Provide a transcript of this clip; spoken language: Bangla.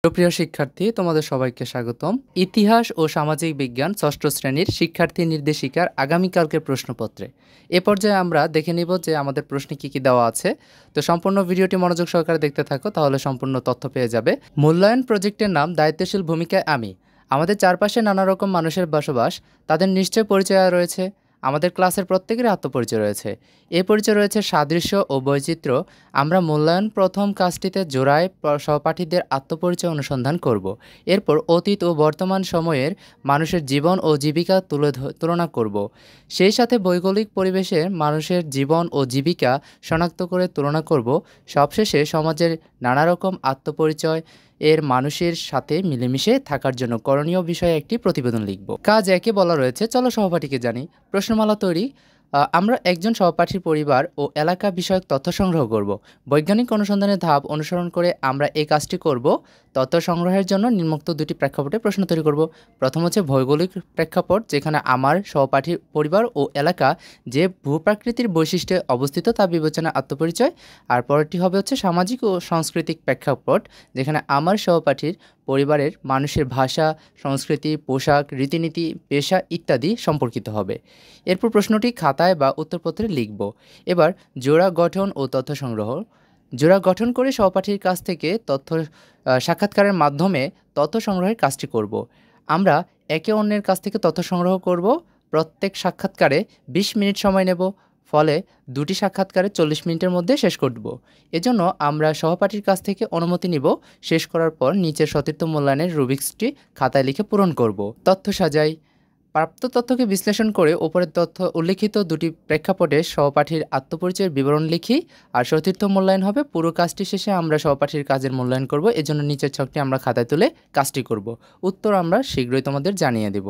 সুপ্রিয় শিক্ষার্থী, তোমাদের সবাইকে স্বাগতম। ইতিহাস ও সামাজিক বিজ্ঞান ষষ্ঠ শ্রেণীর শিক্ষার্থী নির্দেশিকার আগামীকালকের প্রশ্নপত্রে এ পর্যায়ে আমরা দেখে নিব যে আমাদের প্রশ্নে কি কি দেওয়া আছে। তো সম্পূর্ণ ভিডিওটি মনোযোগ সহকারে দেখতে থাকো, তাহলে সম্পূর্ণ তথ্য পেয়ে যাবে। মূল্যায়ন প্রজেক্টের নাম দায়িত্বশীল ভূমিকায় আমি। আমাদের চারপাশে নানা রকম মানুষের বসবাস, তাদের নিশ্চয় পরিচয় রয়েছে। আমাদের ক্লাসের প্রত্যেকের আত্মপরিচয় রয়েছে। এ পরিচয় রয়েছে সাদৃশ্য ও বৈচিত্র্য। আমরা মূল্যায়ন প্রথম কাজটিতে জোড়ায় সহপাঠীদের আত্মপরিচয় অনুসন্ধান করব। এরপর অতীত ও বর্তমান সময়ের মানুষের জীবন ও জীবিকা তুলনা করব। সেই সাথে ভৌগোলিক পরিবেশে মানুষের জীবন ও জীবিকা শনাক্ত করে তুলনা করব। সবশেষে সমাজের নানা রকম আত্মপরিচয় এর মানুষের সাথে মিলেমিশে থাকার জন্য করণীয় বিষয়ে একটি প্রতিবেদন লিখব। কাজ একে বলা রয়েছে, চলো সহপাঠীকে জানি। প্রশ্নমালা তৈরি। আমরা একজন সহপাঠীর পরিবার ও এলাকা বিষয়ক তথ্য সংগ্রহ করব। বৈজ্ঞানিক অনুসন্ধানের ধাপ অনুসরণ করে আমরা এই কাজটি করব। তথ্য সংগ্রহের জন্য নিম্নোক্ত দুটি প্রেক্ষাপটে প্রশ্ন তৈরি করব। প্রথম হচ্ছে ভৌগোলিক প্রেক্ষাপট, যেখানে আমার সহপাঠীর পরিবার ও এলাকা যে ভূপ্রাকৃতির বৈশিষ্ট্যে অবস্থিত তা বিবেচনা আত্মপরিচয়। আর পরেরটি হবে হচ্ছে সামাজিক ও সাংস্কৃতিক প্রেক্ষাপট, যেখানে আমার সহপাঠীর পরিবারের মানুষের ভাষা, সংস্কৃতি, পোশাক, রীতিনীতি, পেশা ইত্যাদি সম্পর্কিত হবে। এরপর প্রশ্নটি খাতায় বা উত্তরপত্রে লিখব। এবার জোড়া গঠন ও তথ্য সংগ্রহ। জোড়া গঠন করে সহপাঠীর কাছ থেকে সাক্ষাৎকারের মাধ্যমে তথ্য সংগ্রহের কাজটি করব। আমরা একে অন্যের কাছ থেকে তথ্য সংগ্রহ করব। প্রত্যেক সাক্ষাৎকারে 20 মিনিট সময় নেব, ফলে দুটি সাক্ষাৎকারে 40 মিনিটের মধ্যে শেষ করব। এজন্য আমরা সহপাঠীর কাছ থেকে অনুমতি নিব। শেষ করার পর নিচের সতীর্থ মূল্যায়নের রুবিক্সটি খাতায় লিখে পূরণ করব। তথ্য সাজাই। প্রাপ্ত তথ্যকে বিশ্লেষণ করে ওপরের তথ্য উল্লেখিত দুটি প্রেক্ষাপটে সহপাঠীর আত্মপরিচয়ের বিবরণ লিখি। আর সতীর্থ মূল্যায়ন হবে। পুরো কাজটি শেষে আমরা সহপাঠীর কাজের মূল্যায়ন করব। এজন্য নিচের ছকটি আমরা খাতায় তুলে কাজটি করব। উত্তর আমরা শীঘ্রই তোমাদের জানিয়ে দেব।